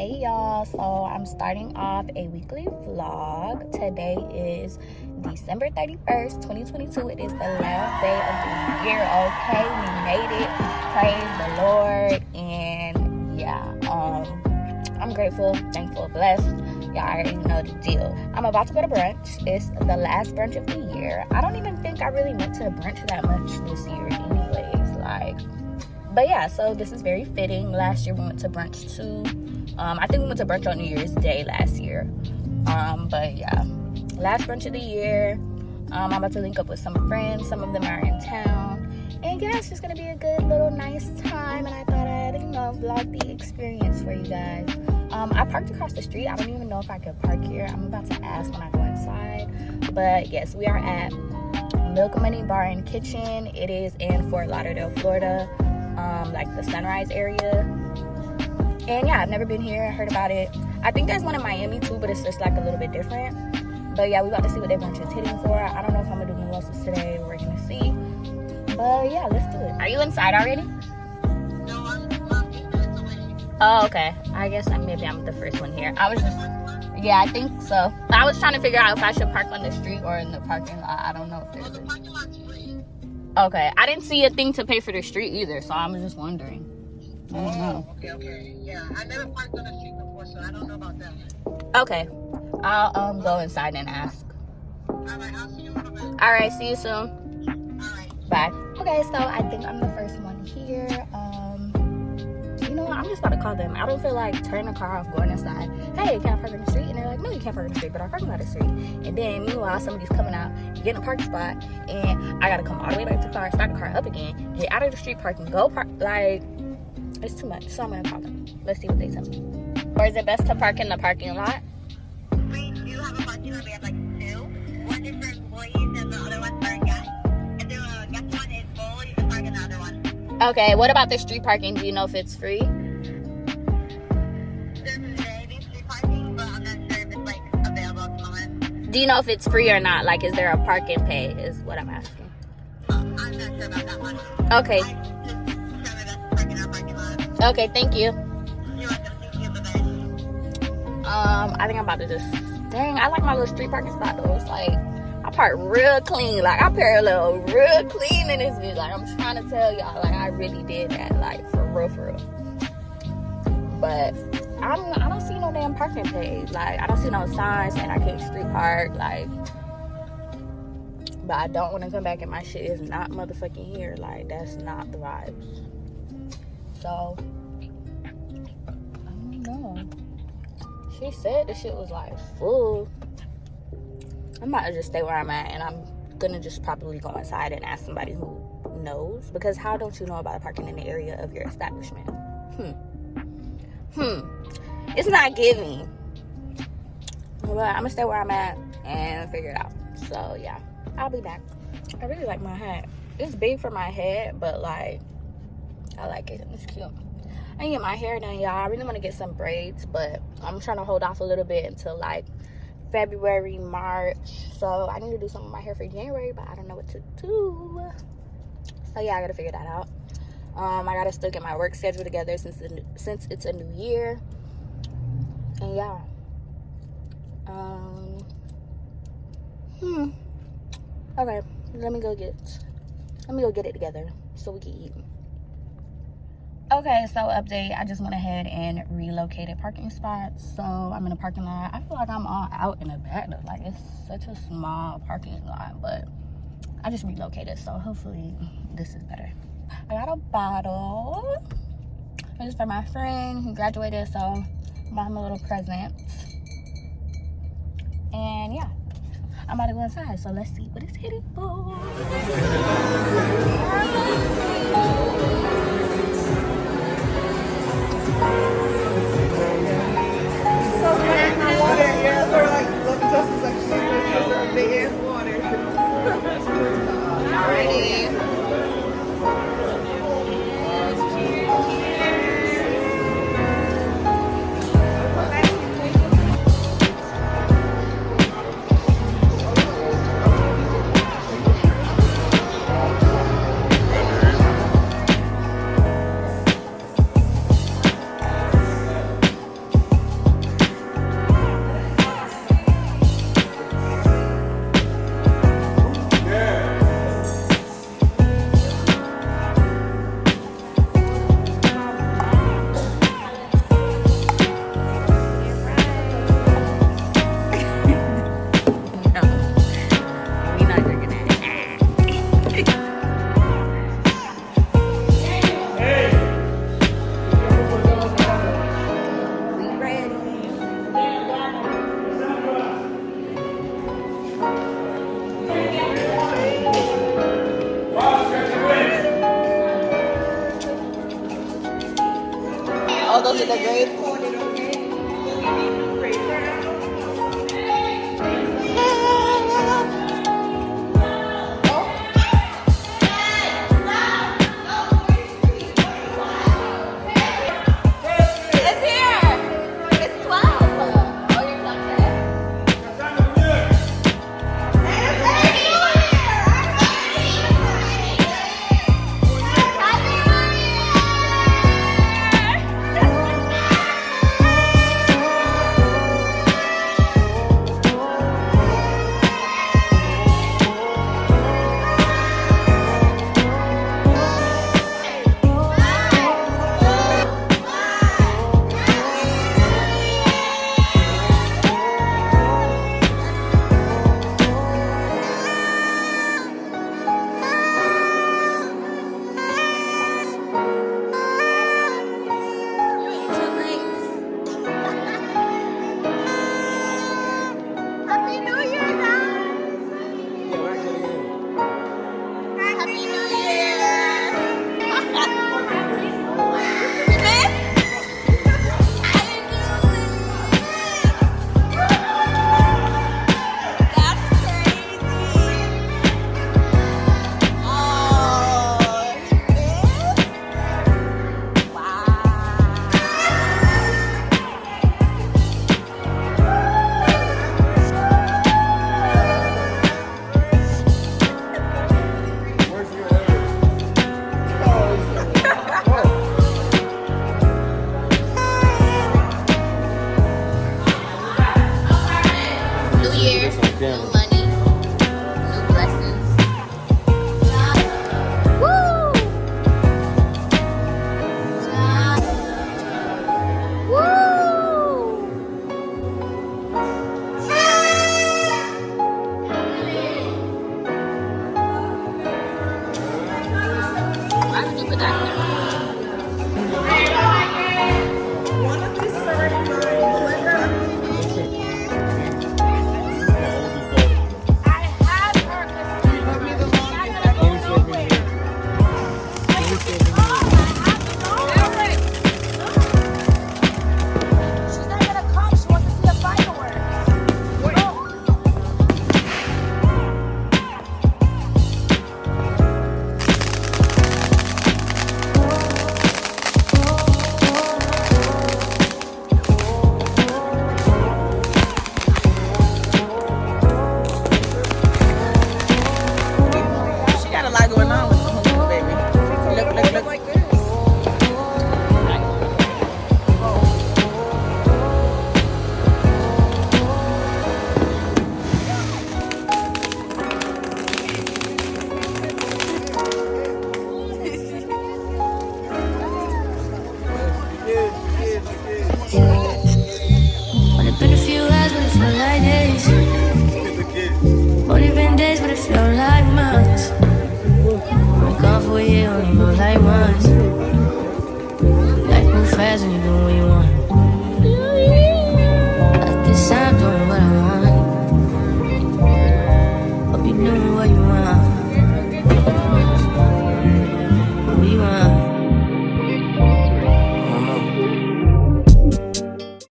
Hey y'all, so I'm starting off a weekly vlog. Today is December 31st, 2022. It is the last day of the year, okay? We made it. Praise the Lord. And yeah, I'm grateful, thankful, blessed. Y'all already know the deal. I'm about to go to brunch. It's the last brunch of the year. I don't even think I really went to brunch that much this year anyways, but yeah, so this is very fitting. Last year we went to brunch too. I think we went to brunch on New Year's Day last year. But yeah, last brunch of the year. I'm about to link up with some friends. Some of them are in town. And yeah, it's just gonna be a good little nice time. And I thought I'd, vlog the experience for you guys. I parked across the street. I don't even know if I could park here. I'm about to ask when I go inside. But yes, we are at Milk Money Bar and Kitchen. It is in Fort Lauderdale, Florida. Like the Sunrise area. And yeah, I've never been here. I heard about it. I think there's one in Miami too, but it's just like a little bit different. But yeah, we about to see what their brunch is hitting for. I don't know if I'm gonna do mimosas today. We're gonna see. But yeah, let's do it. Are you inside already? No, I'm 8 minutes away. Oh, okay. I guess maybe I'm the first one here. Yeah, I think so. I was trying to figure out if I should park on the street or in the parking lot. I don't know if there's the parking lot's free. Okay, I didn't see a thing to pay for the street either, so I'm just wondering. I don't know. Okay. Yeah, I never parked on the street before, so I don't know about that. Okay, I'll go inside and ask. Alright, I'll see you in a bit. Alright, see you soon. Alright. Bye. Okay, so I think I'm the first one here. I'm just about to call them. I don't feel like turning the car off, going inside. Hey, can I park on the street? And they're like, no, you can't park on the street, but our parking lot is free. And then meanwhile, somebody's coming out, getting a parking spot, and I gotta come all the way back to the car, start the car up again, get out of the street parking, go park. Like, it's too much. So I'm gonna call them. Let's see what they tell me. Or is it best to park in the parking lot? We do have a parking lot. We have like two. One is for employees and the other one's for guests. If the guest one is full, you can park in the other one. Okay, what about the street parking? Do you know if it's free? There's maybe street parking, but I'm not sure if it's like available at the moment. Do you know if it's free or not? Like, is there a park and pay is what I'm asking. I'm not sure about that one. Okay. I just try my best to park in our parking lot. Okay, thank you. You're welcome. Thank you. Bye-bye. I think I'm about to just, dang, I like my little street parking spot though. It's like, I park real clean. Like, I parallel real clean in this bitch. Like, I'm trying to tell y'all, like, I really did that, like, for real. But I don't see no damn parking page. Like, I don't see no signs saying I can't street park. Like, but I don't want to come back and my shit is not motherfucking here. Like, that's not the vibes. So, I don't know. She said the shit was, like, full. I might just stay where I'm at, and I'm gonna just probably go inside and ask somebody who knows. Because how don't you know about parking in the area of your establishment? It's not giving. But I'm gonna stay where I'm at and figure it out. So yeah, I'll be back. I really like my hat. It's big for my head, but like, I like it. It's cute. I need to get my hair done, y'all. I really want to get some braids, but I'm trying to hold off a little bit until like February, March. So I need to do something with my hair for January, but I don't know what to do. So yeah, I gotta figure that out. I gotta still get my work schedule together since it's a new year. And yeah. Okay, let me go get it together so we can eat. Okay, so update. I just went ahead and relocated parking spots. So I'm in a parking lot. I feel like I'm all out in the back though. Like, it's such a small parking lot, but I just relocated, so hopefully this is better. I got a bottle. This is for my friend who graduated, so I bought him a little present. And yeah, I'm about to go inside, so let's see what it's hitting for. Yeah, sort of like love and justice, like she's big ass water. Alrighty. it look good? It's here. It's 12. Oh, you're upset. Happy New Year, guys! Happy New Year! New year, new money, new blessings. Woo! Woo! Why did you put that there? One of these is already mine. Melinda. Love me the longest. She's not gonna come. She wants to see the fireworks. She got a lot going on with the home, baby. Look, look, look. Like this. Only been a few hours, but it felt like days. Only been days, but it felt like months. Been gone for a year, only know like once. Life moves fast when you're doing what you want.